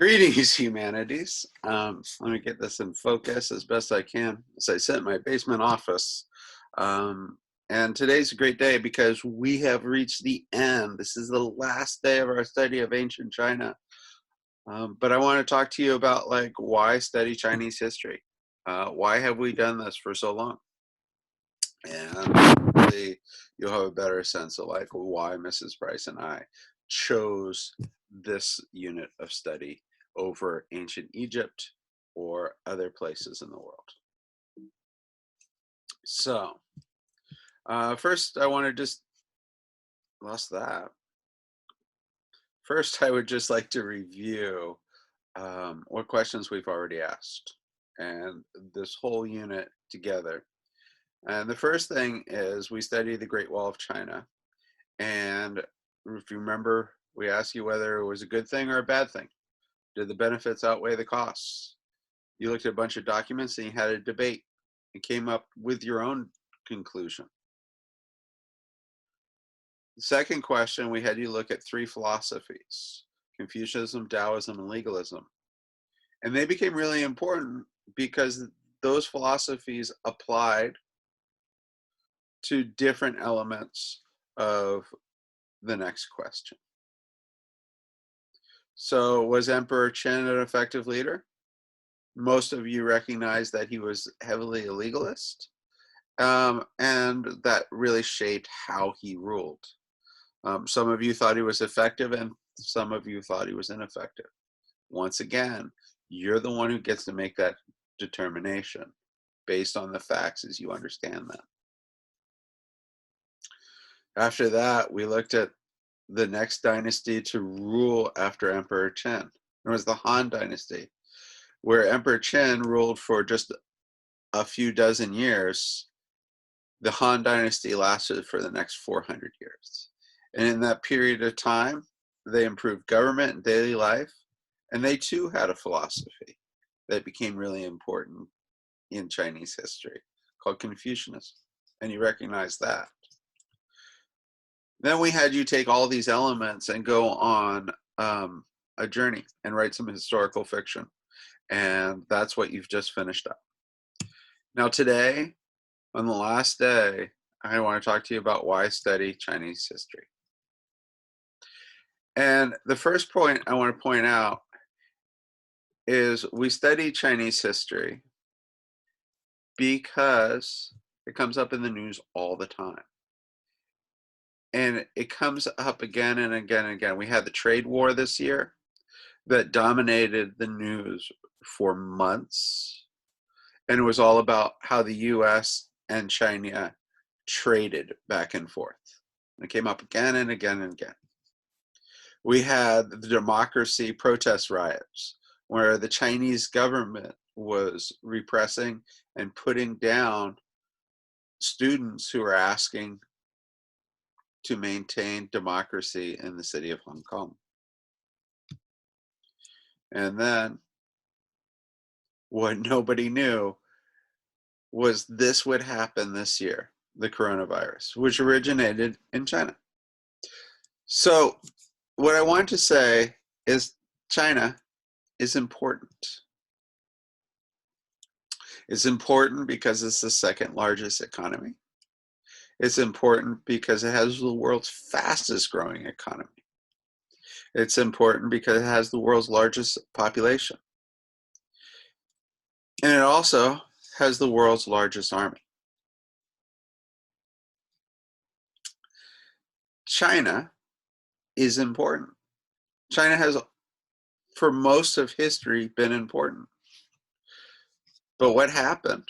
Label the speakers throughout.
Speaker 1: Greetings, humanities. Let me get this in focus as best I can as I sit in my basement office. And today's a great day because we have reached the end. This is the last day of our study of ancient China. But I want to talk to you about why study Chinese history. Why have we done this for so long? And hopefully you'll have a better sense of why Mrs. Price and I chose this unit of study over ancient Egypt or other places in the world. So first I want to just lost that. First, I would just like to review what questions we've already asked and this whole unit together. And the first thing is we study the Great Wall of China. And if you remember, we asked you whether it was a good thing or a bad thing. Did the benefits outweigh the costs? You looked at a bunch of documents and you had a debate and came up with your own conclusion. The second question, we had you look at three philosophies: Confucianism, Taoism, and legalism. And they became really important because those philosophies applied to different elements of the next question. So was Emperor Qin an effective leader? Most of you recognize that he was heavily a legalist, and that really shaped how he ruled. Some of you thought he was effective, and some of you thought he was ineffective. Once again, you're the one who gets to make that determination based on the facts as you understand them. After that, we looked at the next dynasty to rule after Emperor Qin. It was the Han Dynasty, where Emperor Qin ruled for just a few dozen years. The Han Dynasty lasted for the next 400 years. And in that period of time, they improved government and daily life, and they too had a philosophy that became really important in Chinese history called Confucianism. And you recognize that. Then we had you take all these elements and go on a journey and write some historical fiction. And that's what you've just finished up. Now today, on the last day, I want to talk to you about why study Chinese history. And the first point I want to point out is we study Chinese history because it comes up in the news all the time. And it comes up again and again and again. We had the trade war this year that dominated the news for months. And it was all about how the US and China traded back and forth. And it came up again and again and again. We had the democracy protest riots, where the Chinese government was repressing and putting down students who were asking to maintain democracy in the city of Hong Kong. And then what nobody knew was this would happen this year, the coronavirus, which originated in China. So what I want to say is China is important. It's important because it's the second largest economy. It's important because it has the world's fastest growing economy. It's important because it has the world's largest population. And it also has the world's largest army. China is important. China has, for most of history, been important. But what happened,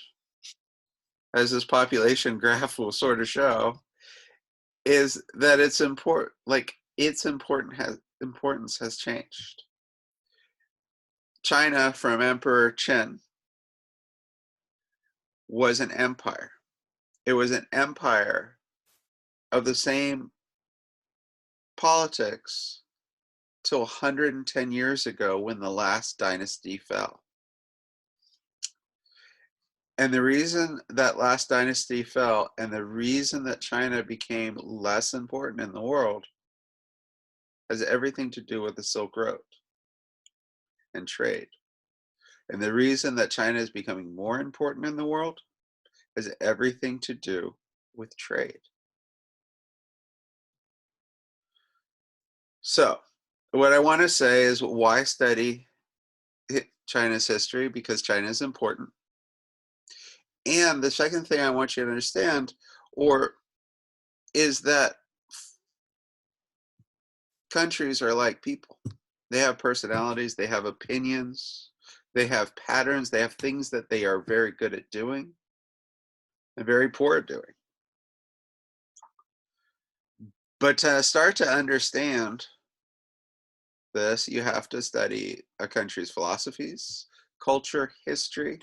Speaker 1: as this population graph will sort of show, is that its importance has changed. China, from Emperor Qin, was an empire. It was an empire of the same politics till 110 years ago when the last dynasty fell. And the reason that last dynasty fell and the reason that China became less important in the world has everything to do with the Silk Road. and trade. And the reason that China is becoming more important in the world has everything to do with trade. So, what I want to say is, why study China's history? Because China is important. And the second thing I want you to understand is that countries are like people. They have personalities, they have opinions, they have patterns, they have things that they are very good at doing and very poor at doing. But to start to understand this, you have to study a country's philosophies, culture, history,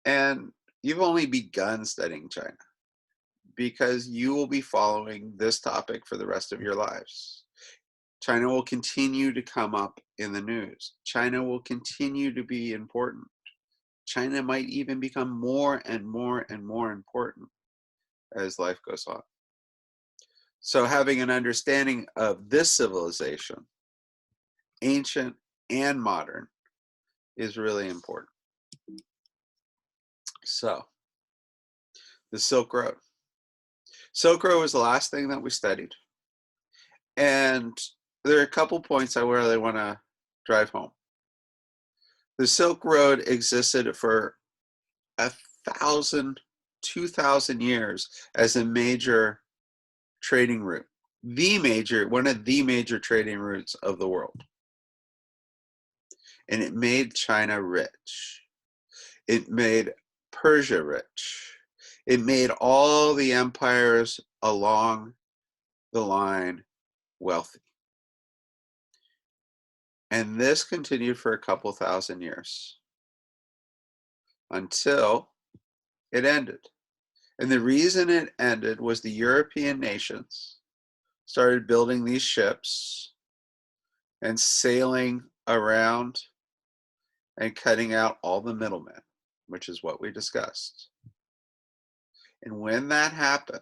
Speaker 1: and you've only begun studying China because you will be following this topic for the rest of your lives. China will continue to come up in the news. China will continue to be important. China might even become more and more and more important as life goes on. So having an understanding of this civilization, ancient and modern, is really important. So, the Silk Road. Silk Road was the last thing that we studied. And there are a couple points I really want to drive home. The Silk Road existed for 1,000, 2,000 years as a major trading route. One of the major trading routes of the world. And it made China rich. It made Persia rich. It made all the empires along the line wealthy. And this continued for a couple thousand years until it ended. And the reason it ended was the European nations started building these ships and sailing around and cutting out all the middlemen, which is what we discussed. And when that happened,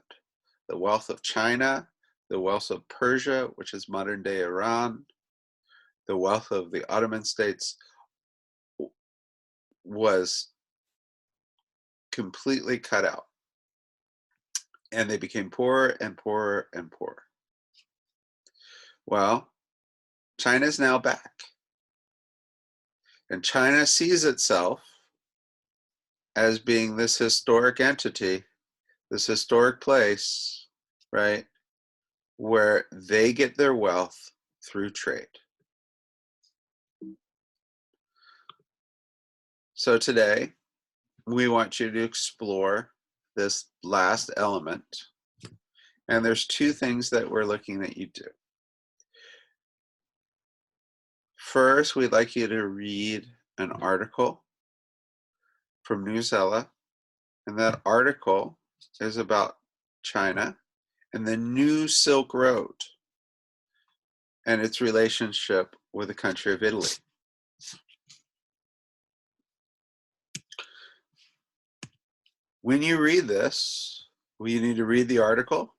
Speaker 1: the wealth of China, the wealth of Persia, which is modern day Iran, the wealth of the Ottoman states was completely cut out. And they became poorer and poorer and poorer. Well, China is now back. And China sees itself as being this historic entity, this historic place, right, where they get their wealth through trade. So today, we want you to explore this last element. And there's two things that we're looking at you do. First, we'd like you to read an article from Newsela, and that article is about China and the new Silk Road and its relationship with the country of Italy. When you read this, you need to read the article,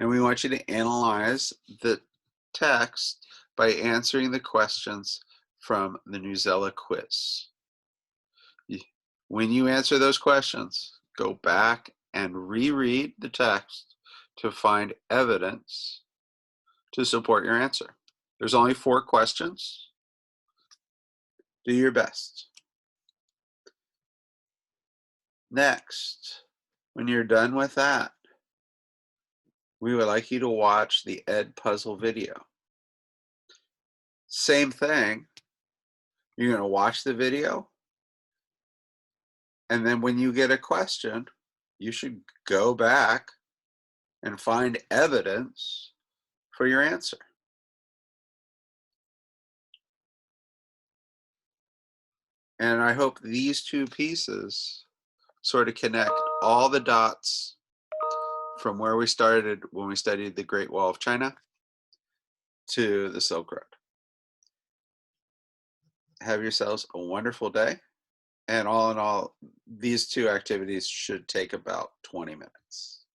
Speaker 1: and we want you to analyze the text by answering the questions from the Newsela quiz. When you answer those questions, go back and reread the text to find evidence to support your answer. There's only 4 questions. Do your best. Next, when you're done with that, we would like you to watch the Edpuzzle video. Same thing. You're going to watch the video, and then when you get a question, you should go back and find evidence for your answer. And I hope these two pieces sort of connect all the dots from where we started when we studied the Great Wall of China to the Silk Road. Have yourselves a wonderful day. And all in all, these two activities should take about 20 minutes.